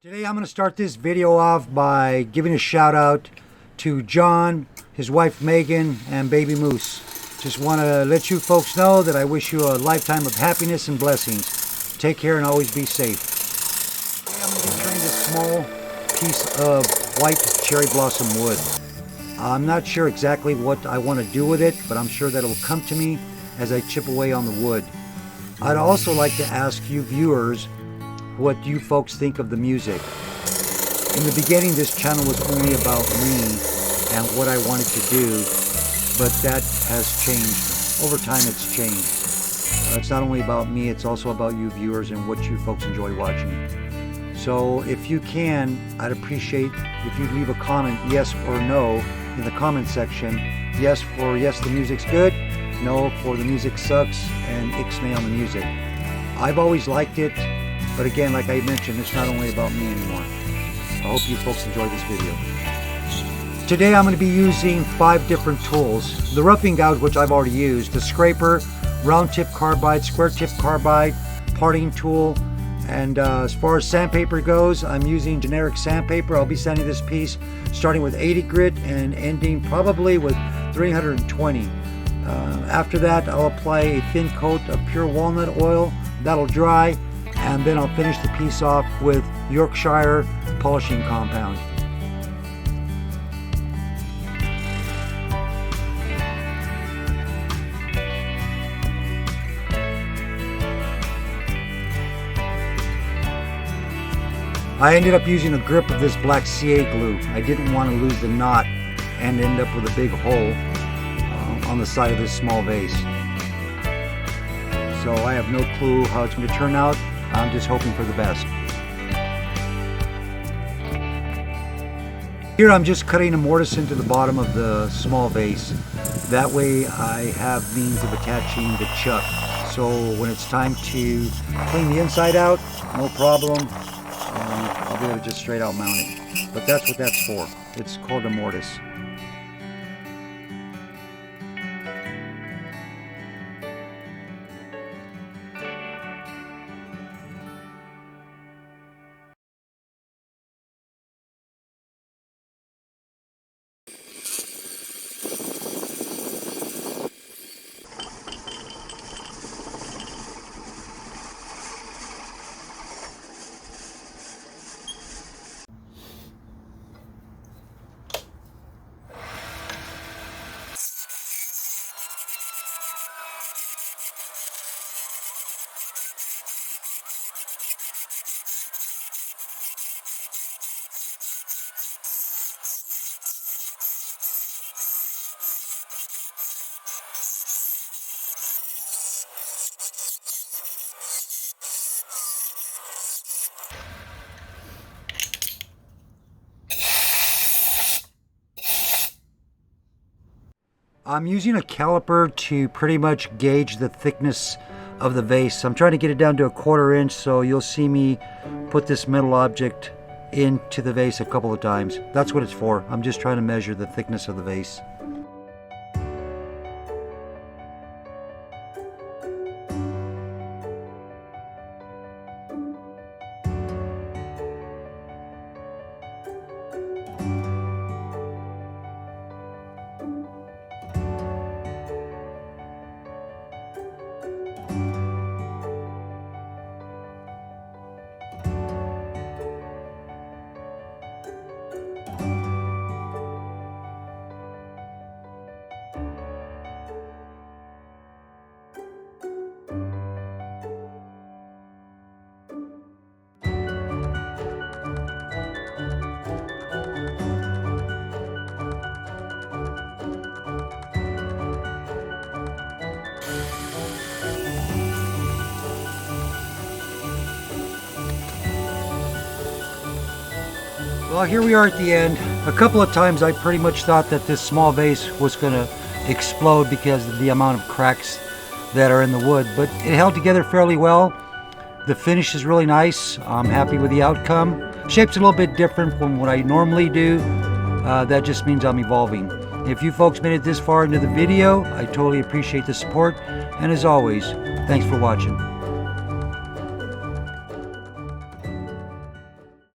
Today I'm going to start this video off by giving a shout out to John, his wife Megan, and baby Moose. Just want to let you folks know that I wish you a lifetime of happiness and blessings. Take care and always be safe. Today I'm going to be turning this small piece of white cherry blossom wood. I'm not sure exactly what I want to do with it, but I'm sure that it will come to me as I chip away on the wood. I'd also like to ask you viewers what you folks think of the music. In the beginning, this channel was only about me and what I wanted to do, but that has changed. Over time, it's changed. It's not only about me, it's also about you viewers and what you folks enjoy watching. So if you can, I'd appreciate if you'd leave a comment, yes or no, in the comment section. Yes for yes, the music's good. No for the music sucks, and ixnay on the music. I've always liked it. But again, like I mentioned, it's not only about me anymore. I hope you folks enjoy this video. Today I'm going to be using 5 different tools. The roughing gouge, which I've already used, the scraper, round tip carbide, square tip carbide, parting tool, and as far as sandpaper goes, I'm using generic sandpaper. I'll be sanding this piece starting with 80 grit and ending probably with 320. After that, I'll apply a thin coat of pure walnut oil. That'll dry. And then I'll finish the piece off with Yorkshire polishing compound. I ended up using a grip of this black CA glue. I didn't want to lose the knot and end up with a big hole on the side of this small vase. So I have no clue how it's going to turn out. I'm just hoping for the best. Here I'm just cutting a mortise into the bottom of the small vase. That way I have means of attaching the chuck. So when it's time to clean the inside out, no problem. I'll be able to just straight out mount it. But that's what that's for. It's called a mortise. I'm using a caliper to pretty much gauge the thickness of the vase. I'm trying to get it down to a 1/4 inch, so you'll see me put this metal object into the vase a couple of times. That's what it's for. I'm just trying to measure the thickness of the vase. Well, here we are at the end. A couple of times I pretty much thought that this small vase was going to explode because of the amount of cracks that are in the wood, but it held together fairly well. The finish is really nice. I'm happy with the outcome. Shape's a little bit different from what I normally do. That just means I'm evolving. If you folks made it this far into the video, I totally appreciate the support. And as always, thanks for watching.